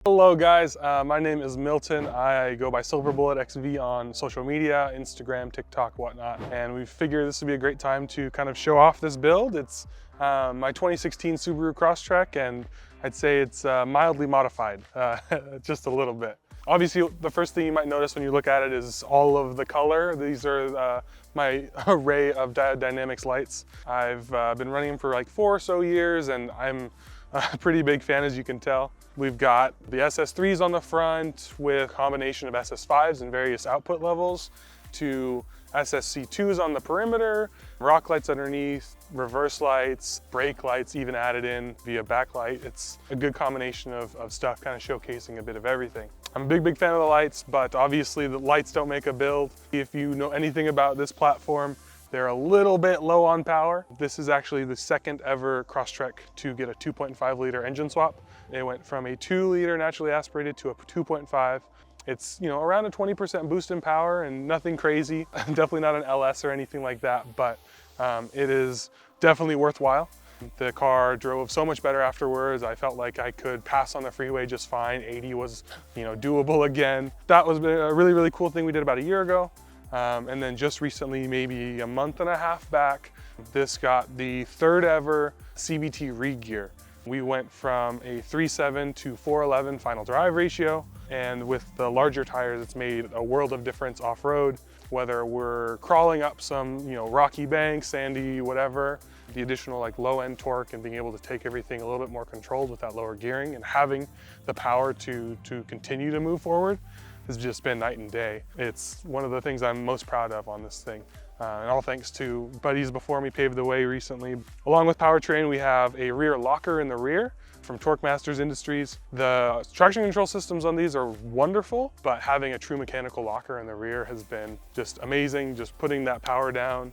Hello guys, my name is Milton. I go by Silver Bullet XV on social media, Instagram, TikTok, whatnot. And we figured this would be a great time to kind of show off this build. It's my 2016 Subaru Crosstrek, and I'd say it's mildly modified, just a little bit. Obviously, the first thing you might notice when you look at it is all of the color. These are my array of Diode Dynamics lights. I've been running them for like 4 or so years, and I'm a pretty big fan, as you can tell. We've got the SS3s on the front with a combination of SS5s and various output levels to SSC2s on the perimeter, rock lights underneath, reverse lights, brake lights even added in via backlight. It's a good combination of stuff, kind of showcasing a bit of everything. I'm a big fan of the lights, but obviously the lights don't make a build. If you know anything about this platform, they're a little bit low on power. This is actually the second ever Crosstrek to get a 2.5 liter engine swap. It went from a 2 liter naturally aspirated to a 2.5. It's, around a 20% boost in power and nothing crazy. Definitely not an LS or anything like that, but it is definitely worthwhile. The car drove so much better afterwards. I felt like I could pass on the freeway just fine. 80 was, doable again. That was a really cool thing we did about a year ago. And then just recently, maybe a month and a half back, this got the third ever CVT re-gear. We went from a 3.7 to 4.11 final drive ratio. And with the larger tires, it's made a world of difference off-road, whether we're crawling up some, rocky banks, sandy, whatever. The additional low-end torque and being able to take everything a little bit more controlled with that lower gearing and having the power to continue to move forward has just been night and day. It's one of the things I'm most proud of on this thing. And all thanks to buddies before me paved the way recently. Along with powertrain, we have a rear locker in the rear from Torque Masters Industries. The traction control systems on these are wonderful, but having a true mechanical locker in the rear has been just amazing. Just putting that power down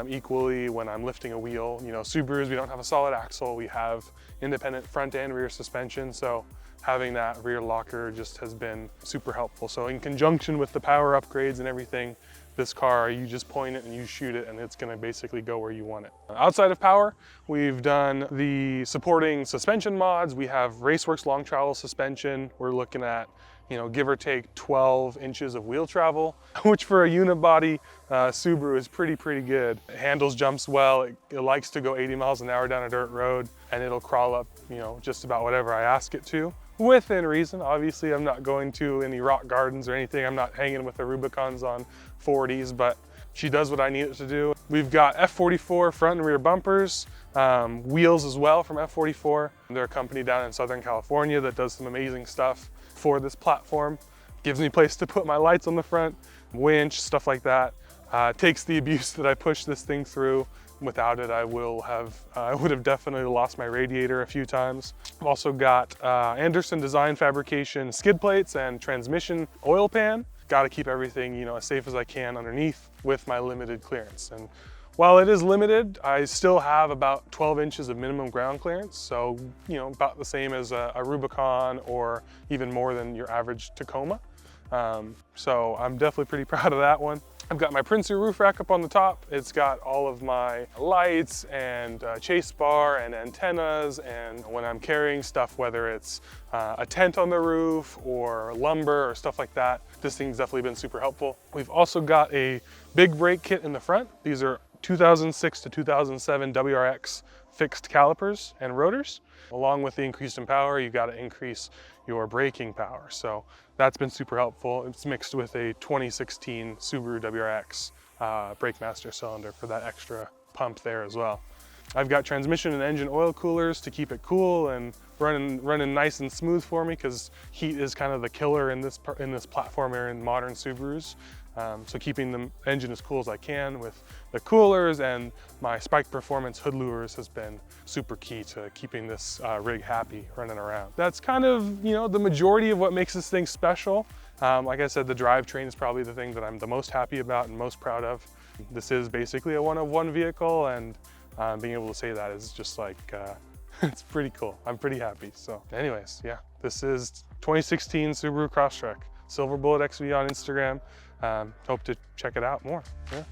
equally when I'm lifting a wheel. Subarus, we don't have a solid axle. We have independent front and rear suspension. So having that rear locker just has been super helpful. So in conjunction with the power upgrades and everything, this car, you just point it and you shoot it and it's gonna basically go where you want it. Outside of power, we've done the supporting suspension mods. We have Raceworks long travel suspension. We're looking at, give or take 12 inches of wheel travel, which for a unibody Subaru is pretty good. It handles jumps well. It likes to go 80 miles an hour down a dirt road, and it'll crawl up, just about whatever I ask it to. Within reason. Obviously, I'm not going to any rock gardens or anything. I'm not hanging with the Rubicons on 40s, but she does what I need it to do. We've got F44 front and rear bumpers, wheels as well from F44. They're a company down in Southern California that does some amazing stuff for this platform. Gives me a place to put my lights on the front, winch, stuff like that. Takes the abuse that I push this thing through. Without it, I would have definitely lost my radiator a few times. I've also got Anderson Design Fabrication skid plates and transmission oil pan. Got to keep everything, as safe as I can underneath with my limited clearance. And while it is limited, I still have about 12 inches of minimum ground clearance. So, about the same as a Rubicon or even more than your average Tacoma. So I'm definitely pretty proud of that one. I've got my Princer roof rack up on the top. It's got all of my lights and chase bar and antennas, and when I'm carrying stuff, whether it's a tent on the roof or lumber or stuff like that, this thing's definitely been super helpful. We've also got a big brake kit in the front. These are 2006 to 2007 WRX fixed calipers and rotors. Along with the increase in power, you got to increase your braking power. So that's been super helpful. It's mixed with a 2016 Subaru WRX brake master cylinder for that extra pump there as well. I've got transmission and engine oil coolers to keep it cool and running nice and smooth for me, because heat is kind of the killer in this platform here in modern Subarus. So keeping the engine as cool as I can with the coolers and my Spike Performance hood lures has been super key to keeping this rig happy running around. That's kind of, the majority of what makes this thing special. Like I said, the drivetrain is probably the thing that I'm the most happy about and most proud of. This is basically a one-of-one vehicle, and being able to say that is just like, it's pretty cool. I'm pretty happy. So anyways, yeah, this is 2016 Subaru Crosstrek. Silver Bullet XV on Instagram. Hope to check it out more. Yeah.